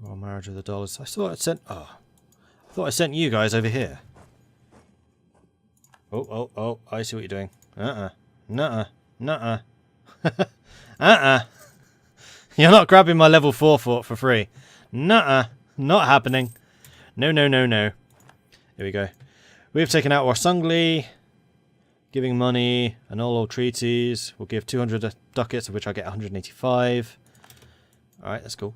Royal marriage of the dollars. I thought I sent you guys over here. Oh, I see what you're doing. Nuh-uh. You're not grabbing my level 4 fort for free. Nuh-uh. Not happening. No. Here we go. We have taken out Warsungli. Giving money. Annul all treaties. We'll give 200 ducats, of which I get 185. Alright, that's cool.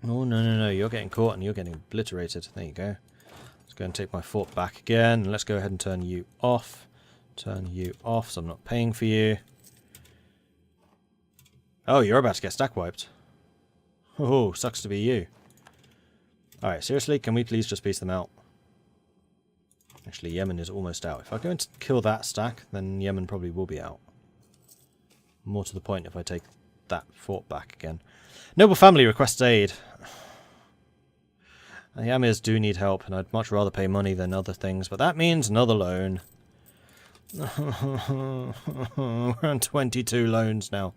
Oh, no. You're getting caught and you're getting obliterated. There you go. Let's go and take my fort back again. Let's go ahead and turn you off. Turn you off, so I'm not paying for you. Oh, you're about to get stack wiped. Oh, sucks to be you. Alright, seriously, can we please just piece them out? Actually, Yemen is almost out. If I go and kill that stack, then Yemen probably will be out. More to the point if I take that fort back again. Noble family requests aid. The Amirs do need help, and I'd much rather pay money than other things, but that means another loan. We're on 22 loans now.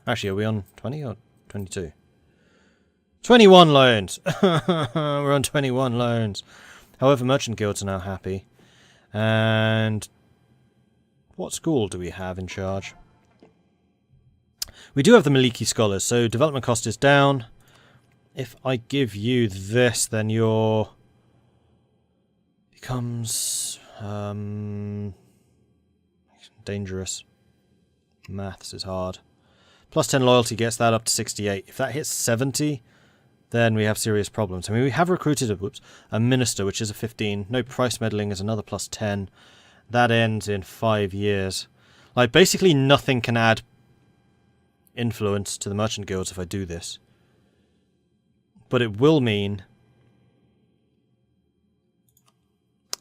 Actually, are we on 20 or 22? 21 loans! We're on 21 loans. However, merchant guilds are now happy. And what school do we have in charge? We do have the Maliki scholars, so development cost is down. If I give you this, then your becomes dangerous. Maths is hard. Plus 10 loyalty gets that up to 68. If that hits 70, then we have serious problems. I mean, we have recruited a minister, which is a 15. No price meddling is another plus 10. That ends in 5 years. Like, basically nothing can add influence to the merchant guilds if I do this. But it will mean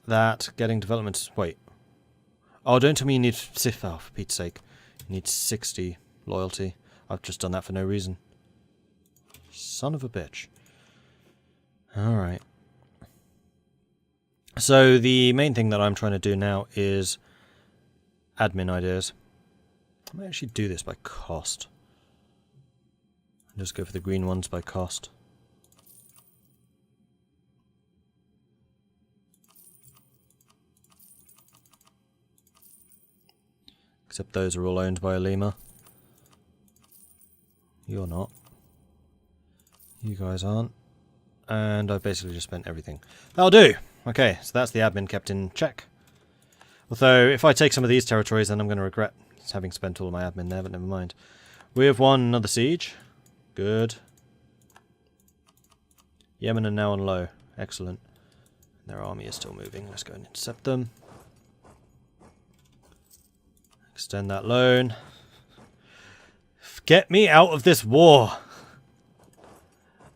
that getting development... Wait. Oh, don't tell me you need... Oh, for Pete's sake. You need 60 loyalty. I've just done that for no reason. Son of a bitch. Alright. So, the main thing that I'm trying to do now is admin ideas. I might actually do this by cost. Just go for the green ones by cost. Except those are all owned by Alima. You're not. You guys aren't. And I've basically just spent everything. That'll do! Okay, so that's the admin kept in check. Although, if I take some of these territories, then I'm going to regret having spent all of my admin there, but never mind. We have won another siege. Good. Yemen are now on low. Excellent. Their army is still moving. Let's go and intercept them. Extend that loan. Get me out of this war!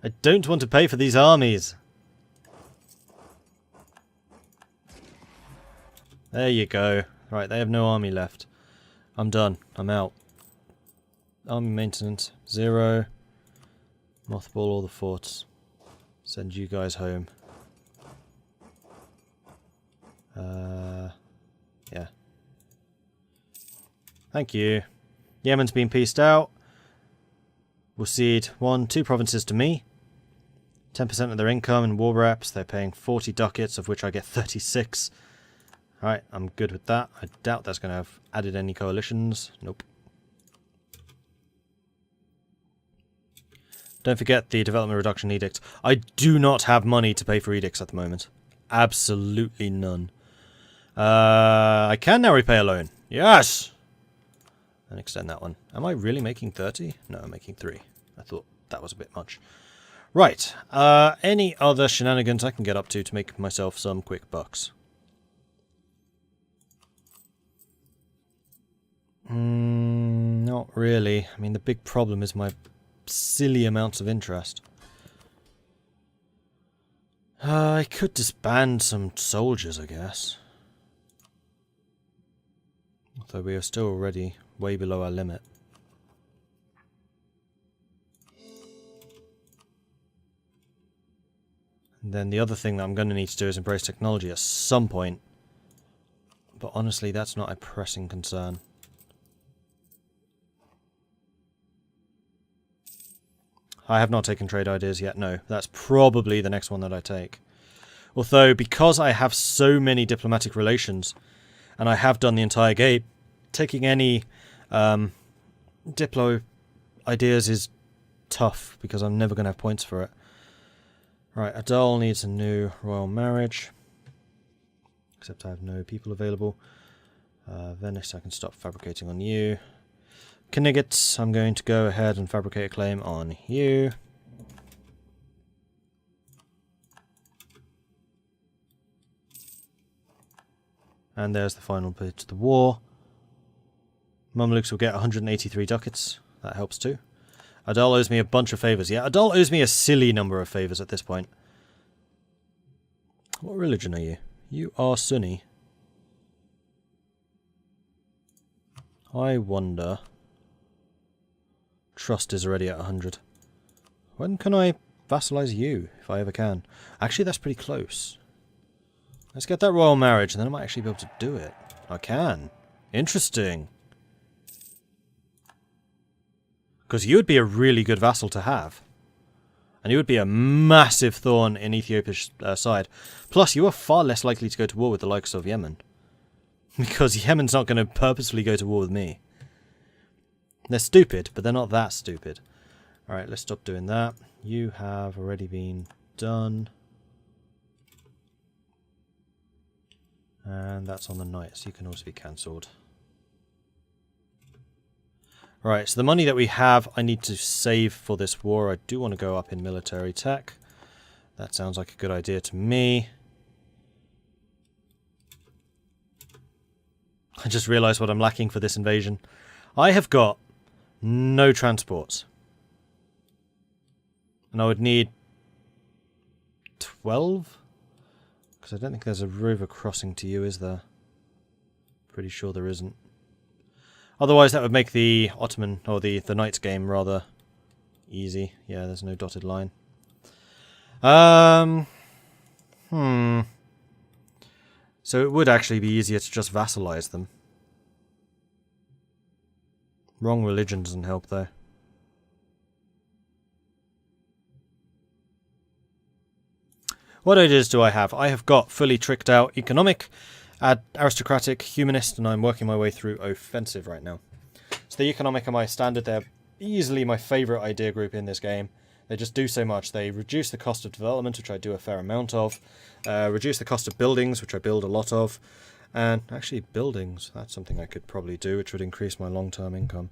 I don't want to pay for these armies. There you go. Right, they have no army left. I'm done. I'm out. Army maintenance. 0. Mothball all the forts. Send you guys home. Yeah. Thank you. Yemen's been pieced out. We'll cede 2 provinces to me. 10% of their income in war reps. They're paying 40 ducats, of which I get 36. Alright, I'm good with that. I doubt that's going to have added any coalitions. Nope. Don't forget the development reduction edict. I do not have money to pay for edicts at the moment. Absolutely none. I can now repay a loan. Yes! And extend that one. Am I really making 30? No, I'm making 3. I thought that was a bit much. Right. Any other shenanigans I can get up to make myself some quick bucks? Not really. I mean, the big problem is my silly amounts of interest. I could disband some soldiers, I guess. Although we are still already way below our limit. And then the other thing that I'm going to need to do is embrace technology at some point. But honestly, that's not a pressing concern. I have not taken trade ideas yet, no. That's probably the next one that I take. Although, because I have so many diplomatic relations, and I have done the entire game, taking any Diplo ideas is tough, because I'm never going to have points for it. Right, Adal needs a new royal marriage. Except I have no people available. Venice, I can stop fabricating on you. Knigget, I'm going to go ahead and fabricate a claim on you. And there's the final bit of the war. Mamluks will get 183 ducats. That helps too. Adal owes me a bunch of favours. Yeah, Adal owes me a silly number of favours at this point. What religion are you? You are Sunni. I wonder... Trust is already at 100. When can I vassalize you, if I ever can? Actually, that's pretty close. Let's get that royal marriage, and then I might actually be able to do it. I can. Interesting. Because you would be a really good vassal to have. And you would be a massive thorn in Ethiopia's side. Plus, you are far less likely to go to war with the likes of Yemen. Because Yemen's not going to purposefully go to war with me. They're stupid, but they're not that stupid. Alright, let's stop doing that. You have already been done. And that's on the knights. You can also be cancelled. Right, so the money that we have, I need to save for this war. I do want to go up in military tech. That sounds like a good idea to me. I just realised what I'm lacking for this invasion. I have got no transports. And I would need 12? Because I don't think there's a river crossing to you, is there? Pretty sure there isn't. Otherwise, that would make the Ottoman, or the Knights game rather easy. Yeah, there's no dotted line. So it would actually be easier to just vassalize them. Wrong religion doesn't help, though. What ideas do I have? I have got fully tricked out economic, aristocratic, humanist, and I'm working my way through offensive right now. So the economic are my standard. They're easily my favourite idea group in this game. They just do so much. They reduce the cost of development, which I do a fair amount of. Reduce the cost of buildings, which I build a lot of. And actually buildings, that's something I could probably do, which would increase my long-term income.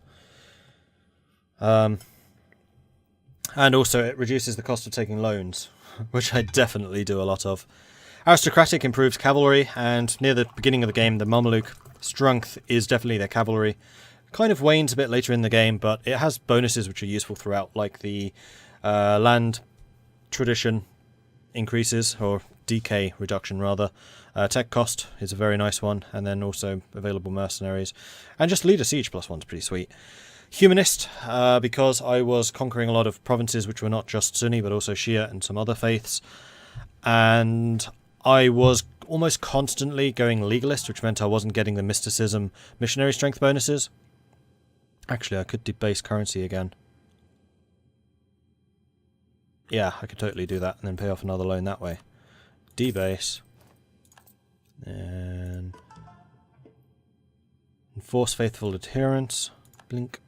And also it reduces the cost of taking loans, which I definitely do a lot of. Aristocratic improves cavalry, and near the beginning of the game, the Mamluk strength is definitely their cavalry. Kind of wanes a bit later in the game, but it has bonuses which are useful throughout, like the land tradition increases, or decay reduction rather. Tech cost is a very nice one, and then also available mercenaries. And just leader siege +1 is pretty sweet. Humanist, because I was conquering a lot of provinces which were not just Sunni, but also Shia and some other faiths. And I was almost constantly going legalist, which meant I wasn't getting the mysticism missionary strength bonuses. Actually, I could debase currency again. Yeah, I could totally do that and then pay off another loan that way. Debase. And enforce faithful adherence. Blink.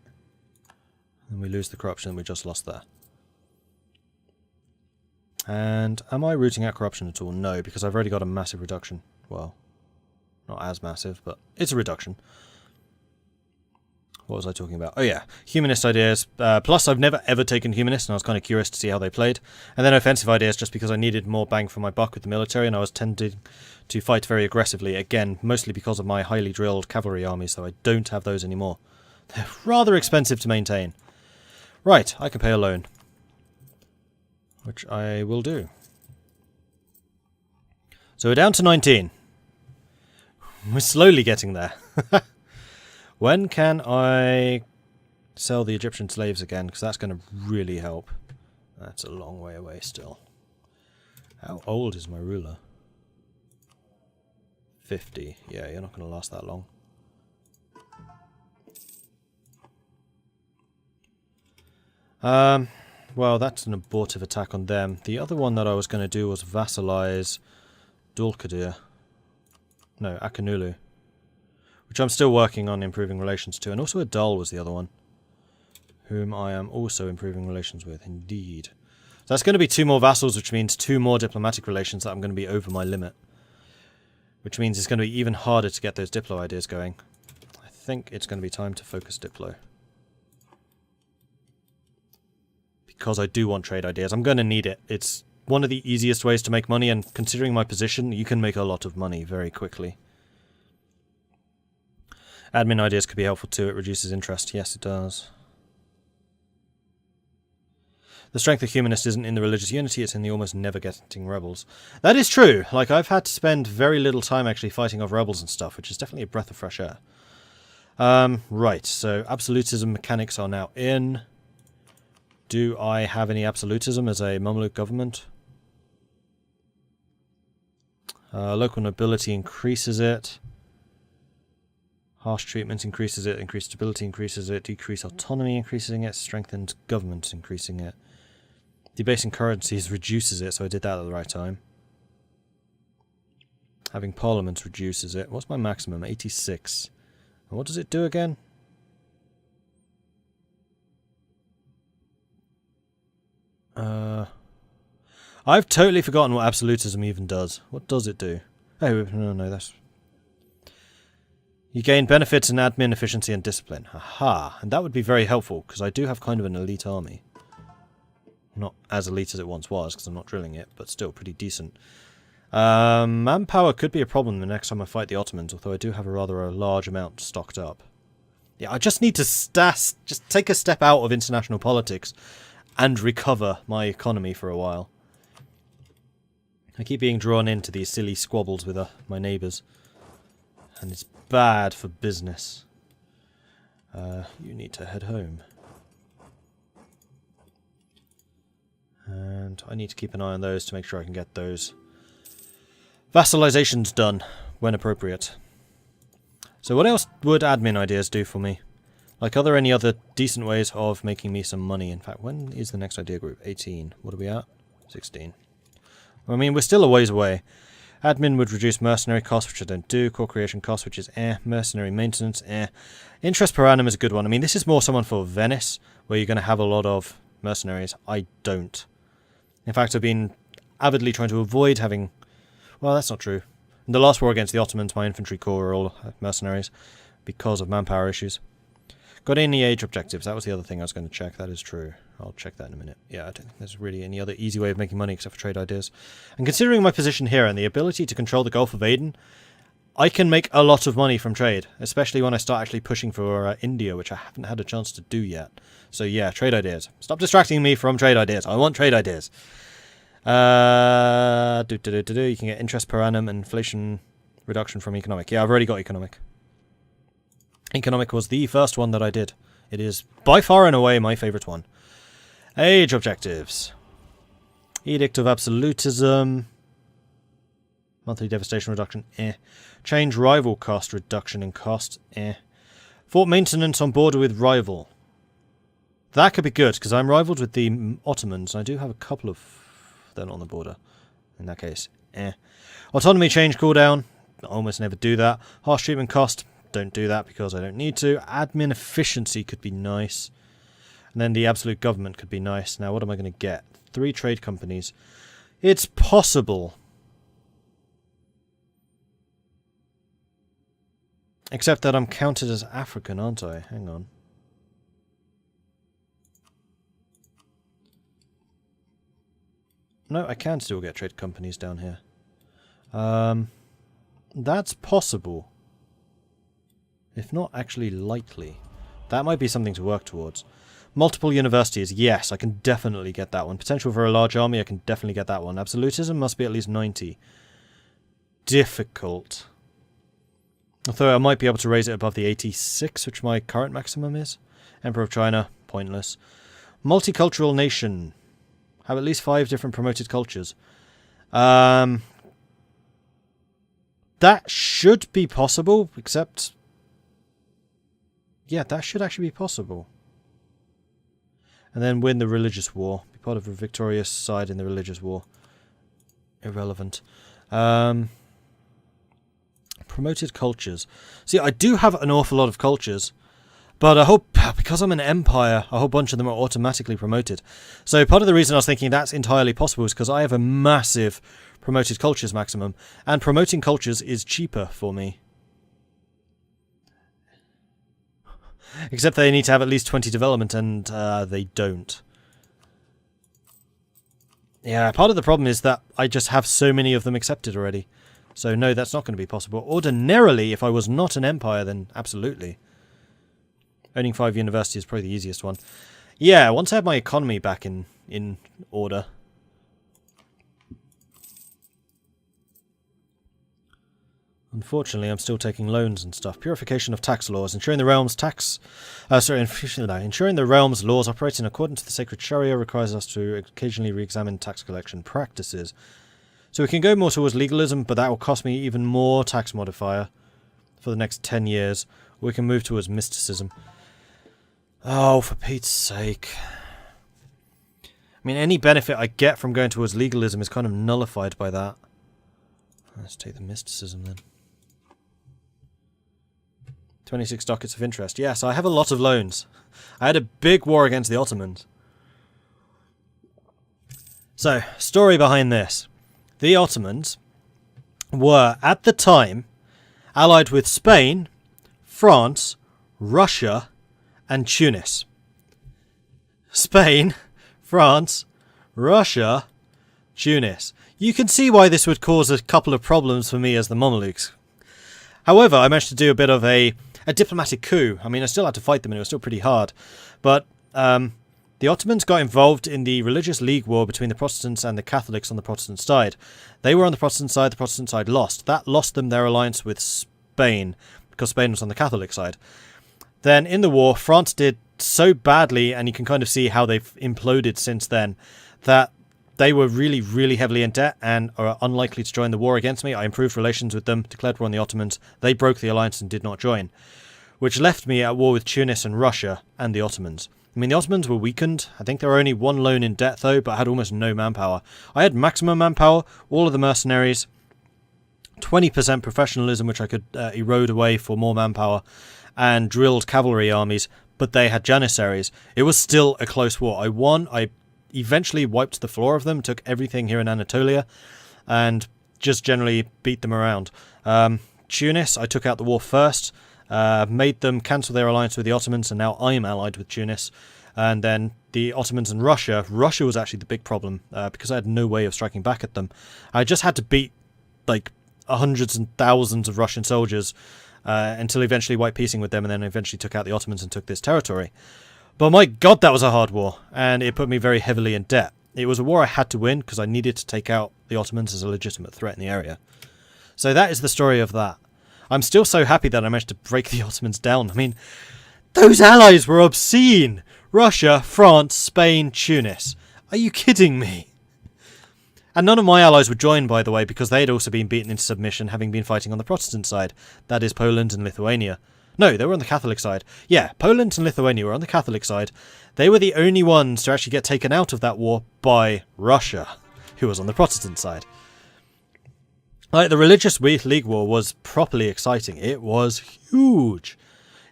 And we lose the corruption that we just lost there. And am I rooting out corruption at all? No, because I've already got a massive reduction. Well, not as massive, but it's a reduction. What was I talking about? Oh yeah, humanist ideas. Plus, I've never ever taken humanist, and I was kind of curious to see how they played. And then offensive ideas, just because I needed more bang for my buck with the military, and I was tending to fight very aggressively. Again, mostly because of my highly drilled cavalry armies, so I don't have those anymore. They're rather expensive to maintain. Right, I can pay a loan. Which I will do. So we're down to 19. We're slowly getting there. When can I sell the Egyptian slaves again? Because that's going to really help. That's a long way away still. How old is my ruler? 50. Yeah, you're not going to last that long. well, that's an abortive attack on them. The other one that I was going to do was vassalize Dulkadir. No, Akanulu. Which I'm still working on improving relations to. And also Adal was the other one, whom I am also improving relations with, indeed. So that's going to be 2 more vassals, which means 2 more diplomatic relations that I'm going to be over my limit. Which means it's going to be even harder to get those Diplo ideas going. I think it's going to be time to focus Diplo. Because I do want trade ideas. I'm going to need it. It's one of the easiest ways to make money, and considering my position, you can make a lot of money very quickly. Admin ideas could be helpful too. It reduces interest. Yes, it does. The strength of humanist isn't in the religious unity, it's in the almost never getting rebels. That is true. Like, I've had to spend very little time actually fighting off rebels and stuff, which is definitely a breath of fresh air. Right, so absolutism mechanics are now in. Do I have any absolutism as a Mamluk government? Local nobility increases it. Harsh treatment increases it. Increased stability increases it. Decreased autonomy increasing it. Strengthened government increasing it. Debasing currencies reduces it, so I did that at the right time. Having parliament reduces it. What's my maximum? 86. And what does it do again? I've totally forgotten what absolutism even does. What does it do? Oh, no, that's... You gain benefits in admin, efficiency, and discipline. Aha! And that would be very helpful, because I do have kind of an elite army. Not as elite as it once was, because I'm not drilling it, but still pretty decent. Manpower could be a problem the next time I fight the Ottomans, although I do have a large amount stocked up. Yeah, I just need to just take a step out of international politics and recover my economy for a while. I keep being drawn into these silly squabbles with my neighbours, and it's bad for business. You need to head home. And I need to keep an eye on those to make sure I can get those vassalizations done when appropriate. So what else would admin ideas do for me? Like, are there any other decent ways of making me some money? In fact, when is the next idea group? 18. What are we at? 16. I mean, we're still a ways away. Admin would reduce mercenary costs, which I don't do. Core creation costs, which is Mercenary maintenance, Interest per annum is a good one. I mean, this is more someone for Venice, where you're going to have a lot of mercenaries. I don't. In fact, I've been avidly trying to avoid having... Well, that's not true. In the last war against the Ottomans, my infantry corps were all mercenaries because of manpower issues. Got any age objectives? That was the other thing I was going to check. That is true. I'll check that in a minute. Yeah, I don't think there's really any other easy way of making money except for trade ideas. And considering my position here and the ability to control the Gulf of Aden, I can make a lot of money from trade, especially when I start actually pushing for India, which I haven't had a chance to do yet. So yeah, trade ideas. Stop distracting me from trade ideas. I want trade ideas. You can get interest per annum, inflation reduction from economic. Yeah, I've already got economic. Economic was the first one that I did. It is by far and away my favourite one. Age objectives. Edict of Absolutism. Monthly devastation reduction. Change rival cost reduction in cost. Fort maintenance on border with rival. That could be good, because I'm rivaled with the Ottomans. I do have a couple of them on the border. In that case, Autonomy change cooldown. I almost never do that. Harsh treatment cost. Don't do that because I don't need to. Admin efficiency could be nice. And then the absolute government could be nice. Now, what am I going to get? 3 trade companies. It's possible. Except that I'm counted as African, aren't I? Hang on. No, I can still get trade companies down here. That's possible. If not actually likely. That might be something to work towards. Multiple universities, yes, I can definitely get that one. Potential for a large army, I can definitely get that one. Absolutism must be at least 90. Difficult. Although I might be able to raise it above the 86, which my current maximum is. Emperor of China, pointless. Multicultural nation. Have at least 5 different promoted cultures. That should be possible, except... Yeah, that should actually be possible. And then win the religious war. Be part of a victorious side in the religious war. Irrelevant. Promoted cultures. See, I do have an awful lot of cultures. But I hope, because I'm an empire, a whole bunch of them are automatically promoted. So part of the reason I was thinking that's entirely possible is because I have a massive promoted cultures maximum. And promoting cultures is cheaper for me. Except they need to have at least 20 development, and they don't. Yeah, part of the problem is that I just have so many of them accepted already. So no, that's not going to be possible. Ordinarily, if I was not an empire, then absolutely. Owning 5 universities is probably the easiest one. Yeah, once I have my economy back in order. Unfortunately, I'm still taking loans and stuff. Purification of tax laws. Ensuring the realm's ensuring the realm's laws operate in accordance to the sacred Sharia requires us to occasionally re-examine tax collection practices. So we can go more towards legalism, but that will cost me even more tax modifier for the next 10 years. Or we can move towards mysticism. Oh, for Pete's sake. I mean, any benefit I get from going towards legalism is kind of nullified by that. Let's take the mysticism then. 26 dockets of interest. Yes, I have a lot of loans. I had a big war against the Ottomans. So, story behind this. The Ottomans were, at the time, allied with Spain, France, Russia, and Tunis. Spain, France, Russia, Tunis. You can see why this would cause a couple of problems for me as the Mamluks. However, I managed to do a bit of a diplomatic coup. I mean, I still had to fight them and it was still pretty hard. But the Ottomans got involved in the religious league war between the Protestants and the Catholics on the Protestant side. They were on the Protestant side lost. That lost them their alliance with Spain, because Spain was on the Catholic side. Then, in the war, France did so badly, and you can kind of see how they've imploded since then, that they were really, really heavily in debt and are unlikely to join the war against me. I improved relations with them, declared war on the Ottomans. They broke the alliance and did not join, which left me at war with Tunis and Russia and the Ottomans. I mean, the Ottomans were weakened. I think they were only one loan in debt, though, but had almost no manpower. I had maximum manpower, all of the mercenaries, 20% professionalism, which I could erode away for more manpower, and drilled cavalry armies, but they had janissaries. It was still a close war. I won. I eventually wiped the floor of them, took everything here in Anatolia, and just generally beat them around. Tunis, I took out the war first, made them cancel their alliance with the Ottomans, and now I'm allied with Tunis. And then the Ottomans and Russia. Russia was actually the big problem, because I had no way of striking back at them. I just had to beat, like, hundreds and thousands of Russian soldiers, until eventually white peacing with them, and then eventually took out the Ottomans and took this territory. But my god, that was a hard war, and it put me very heavily in debt. It was a war I had to win, because I needed to take out the Ottomans as a legitimate threat in the area. So that is the story of that. I'm still so happy that I managed to break the Ottomans down. I mean, those allies were obscene! Russia, France, Spain, Tunis. Are you kidding me? And none of my allies were joined, by the way, because they had also been beaten into submission, having been fighting on the Protestant side. That is Poland and Lithuania. No, they were on the Catholic side. Yeah, Poland and Lithuania were on the Catholic side. They were the only ones to actually get taken out of that war by Russia, who was on the Protestant side. Like, the religious league war was properly exciting. It was huge.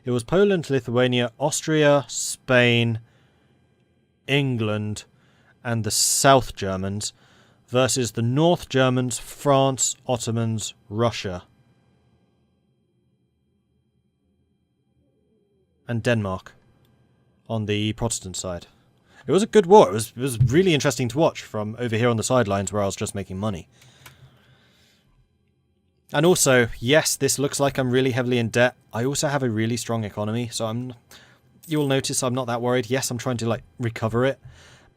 It was Poland, Lithuania, Austria, Spain, England, and the South Germans versus the North Germans, France, Ottomans, Russia, and Denmark on the Protestant side. It was a good war. It was really interesting to watch from over here on the sidelines where I was just making money. And also, yes, this looks like I'm really heavily in debt. I also have a really strong economy, so you'll notice I'm not that worried. Yes, I'm trying to, like, recover it.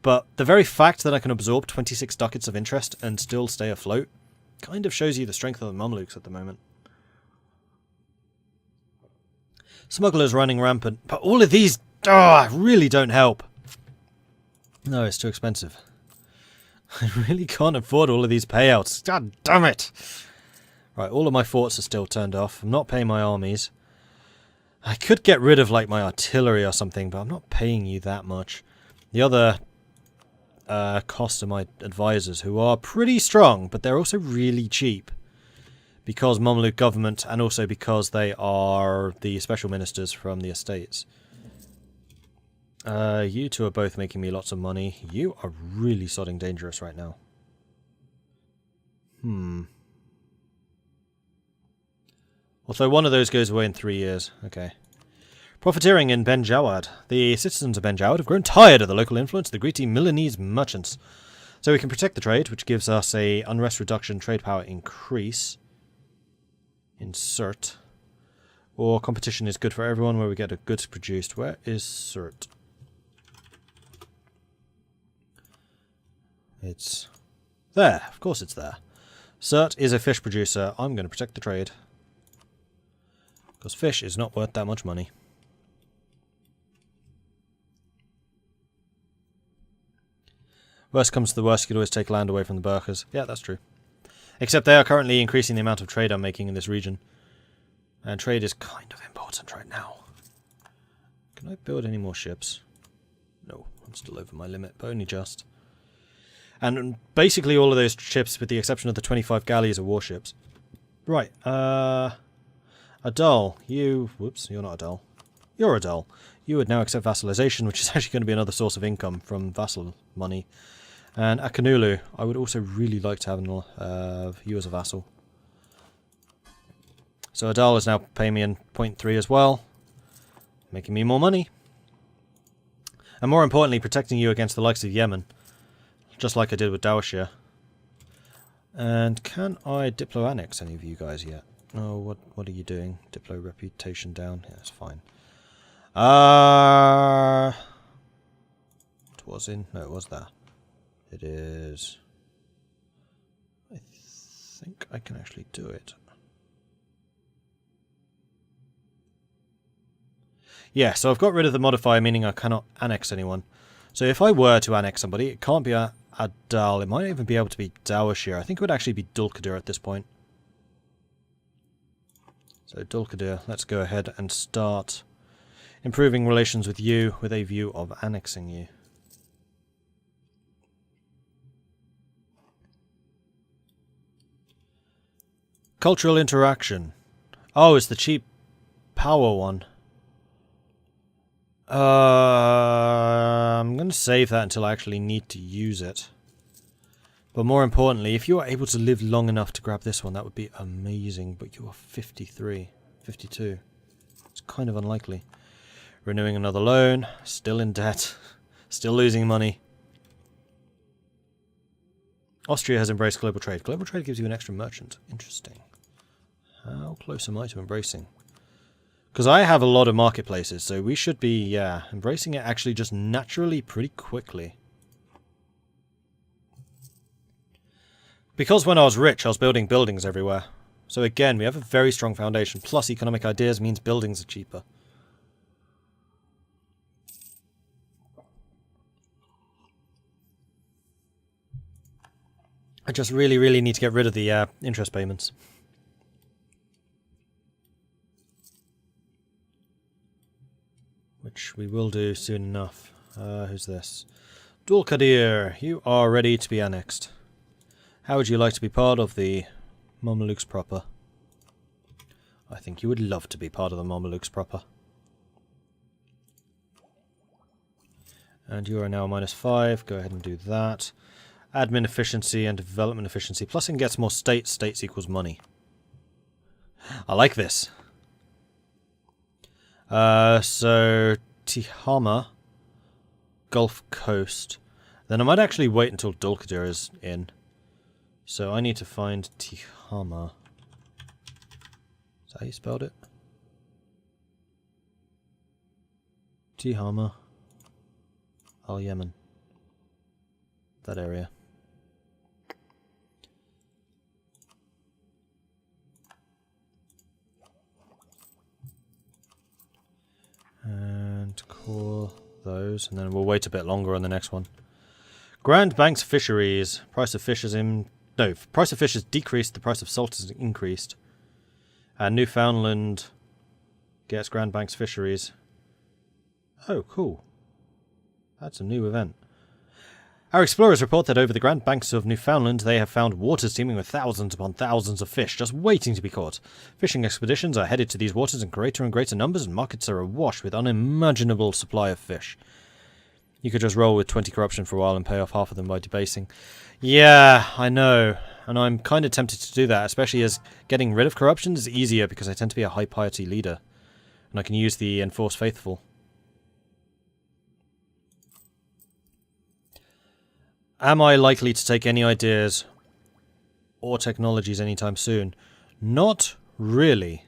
But the very fact that I can absorb 26 ducats of interest and still stay afloat kind of shows you the strength of the Mamluks at the moment. Smugglers running rampant. But all of these really don't help. No, it's too expensive. I really can't afford all of these payouts. God damn it! Right, all of my forts are still turned off. I'm not paying my armies. I could get rid of, like, my artillery or something, but I'm not paying you that much. The other cost are my advisors, who are pretty strong, but they're also really cheap. Because Mamluk government, and also because they are the special ministers from the estates. You two are both making me lots of money. You are really sodding dangerous right now. Although one of those goes away in 3 years. Okay. Profiteering in Ben Jawad. The citizens of Ben Jawad have grown tired of the local influence of the greedy Milanese merchants. So we can protect the trade, which gives us a unrest reduction, trade power increase. Insert. Or competition is good for everyone, where we get a goods produced. Where is Cert? It's there. Of course it's there. Cert is a fish producer. I'm going to protect the trade. Because fish is not worth that much money. Worst comes to the worst, you could always take land away from the Burkers. Yeah, that's true. Except they are currently increasing the amount of trade I'm making in this region. And trade is kind of important right now. Can I build any more ships? No, I'm still over my limit, but only just. And basically all of those ships, with the exception of the 25 galleys, are warships. Right, Adal, you... Whoops, you're not Adal. You're Adal. You would now accept vassalization, which is actually going to be another source of income from vassal money. And Akanulu, I would also really like to have you as a vassal. So Adal is now paying me in 0.3 as well, making me more money. And more importantly, protecting you against the likes of Yemen, just like I did with Dawashir. And can I diplo-annex any of you guys yet? Oh, what are you doing? Diplo reputation down? Yeah, that's fine. It was in... No, it was there. It is... I think I can actually do it. Yeah, so I've got rid of the modifier, meaning I cannot annex anyone. So if I were to annex somebody, it can't be Adal. It might even be able to be Dawashir. I think it would actually be Dulkadir at this point. So Dulkadir, let's go ahead and start improving relations with you with a view of annexing you. Cultural interaction. Oh, it's the cheap power one. I'm going to save that until I actually need to use it. But more importantly, if you are able to live long enough to grab this one, that would be amazing. But you are 53, 52. It's kind of unlikely. Renewing another loan. Still in debt. Still losing money. Austria has embraced global trade. Global trade gives you an extra merchant. Interesting. How close am I to embracing? Because I have a lot of marketplaces, so we should be, yeah, embracing it actually just naturally pretty quickly. Because when I was rich, I was building buildings everywhere. So again, we have a very strong foundation, plus economic ideas means buildings are cheaper. I just really need to get rid of the interest payments. Which we will do soon enough. Who's this? Dulkadir, you are ready to be annexed. How would you like to be part of the Mamluks proper? I think you would love to be part of the Mamluks proper. And you are now -5. Go ahead and do that. Admin efficiency and development efficiency. Plus it gets more states. States equals money. I like this. So Tihama, Gulf Coast. Then I might actually wait until Dulkadir is in. So I need to find Tihama. Is that how you spelled it? Tihama. Al Yemen. That area. And call those, and then we'll wait a bit longer on the next one. Grand Banks Fisheries. Price of fish is in... No, price of fish has decreased, the price of salt has increased. And That's a new event. Our explorers report that over the Grand Banks of Newfoundland they have found waters teeming with thousands upon thousands of fish just waiting to be caught. Fishing expeditions are headed to these waters in greater and greater numbers, and markets are awash with unimaginable supply of fish. You could just roll with 20 corruption for a while and pay off half of them by debasing. Yeah, I know. And I'm kind of tempted to do that, especially as getting rid of corruption is easier because I tend to be a high piety leader. And I can use the Enforce Faithful. Am I likely to take any ideas or technologies anytime soon? Not really.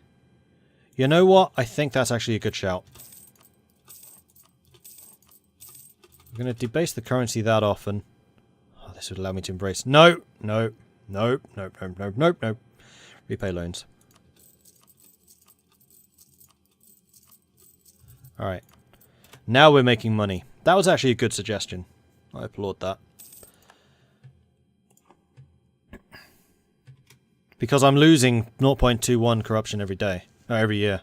You know what? I think that's actually a good shout. I'm going to debase the currency that often. Oh, this would allow me to embrace... No! No! Nope, nope, nope, nope, nope, nope. Repay loans. Alright. Now we're making money. That was actually a good suggestion. I applaud that. Because I'm losing 0.21 corruption every day. No, every year.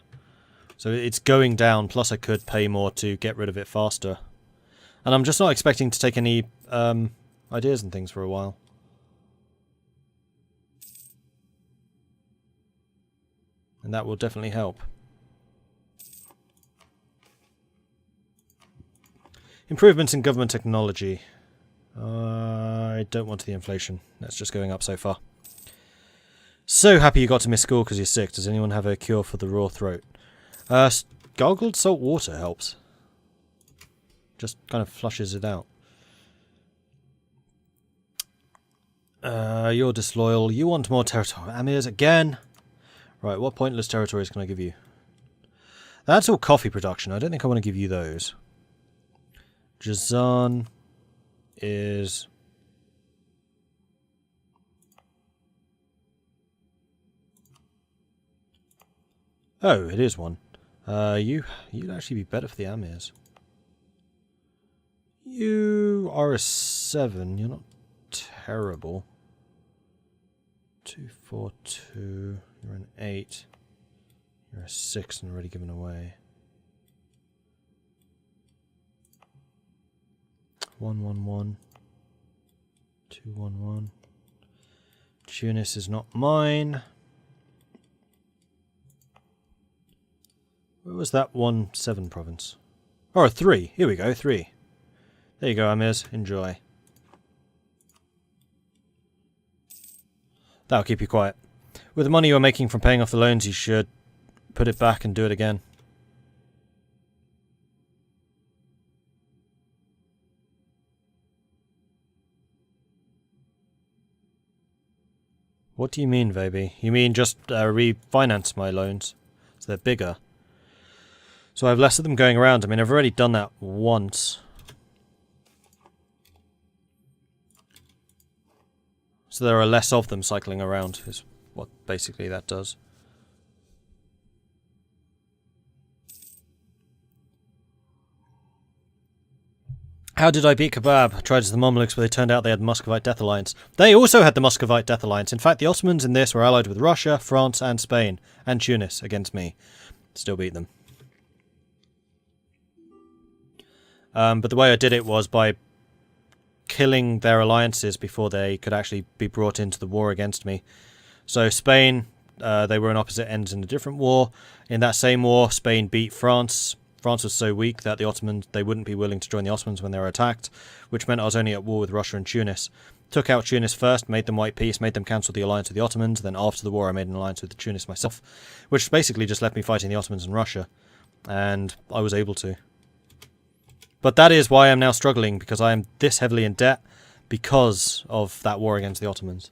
So it's going down, plus I could pay more to get rid of it faster. And I'm just not expecting to take any ideas and things for a while. And that will definitely help. Improvements in government technology. I don't want the inflation. That's just going up so far. So happy you got to miss school because you're sick. Does anyone have a cure for the raw throat? Gargled salt water helps. Just kind of flushes it out. You're disloyal. You want more territory. Amirs again? Right, what pointless territories can I give you? That's all coffee production. I don't think I want to give you those. Jazan is... Oh, it is one. You'd actually be better for the Amirs. You are a 7. You're not terrible. 2, 4, 2. You're an 8. You're a 6 and already given away. 1, 1, 1. 2, 1, 1. Tunis is not mine. Where was that 1, 7 province? Oh, a 3. Here we go, 3. There you go, Amirs. Enjoy. That'll keep you quiet. With the money you're making from paying off the loans, you should put it back and do it again. What do you mean, baby? You mean just refinance my loans? So they're bigger. So I have less of them going around. I mean, I've already done that once. So there are less of them cycling around, is what basically that does. How did I beat Kebab? I tried as the Mamluks, but they turned out they had the Muscovite Death Alliance. They also had the Muscovite Death Alliance. In fact, the Ottomans in this were allied with Russia, France, and Spain, and Tunis against me. Still beat them. But the way I did it was by killing their alliances before they could actually be brought into the war against me. So Spain, they were on opposite ends in a different war. In that same war, Spain beat France. France was so weak that the Ottomans, they wouldn't be willing to join the Ottomans when they were attacked, which meant I was only at war with Russia and Tunis. Took out Tunis first, made them white peace, made them cancel the alliance with the Ottomans, then after the war I made an alliance with Tunis myself, which basically just left me fighting the Ottomans and Russia. And I was able to. But that is why I'm now struggling, because I am this heavily in debt because of that war against the Ottomans.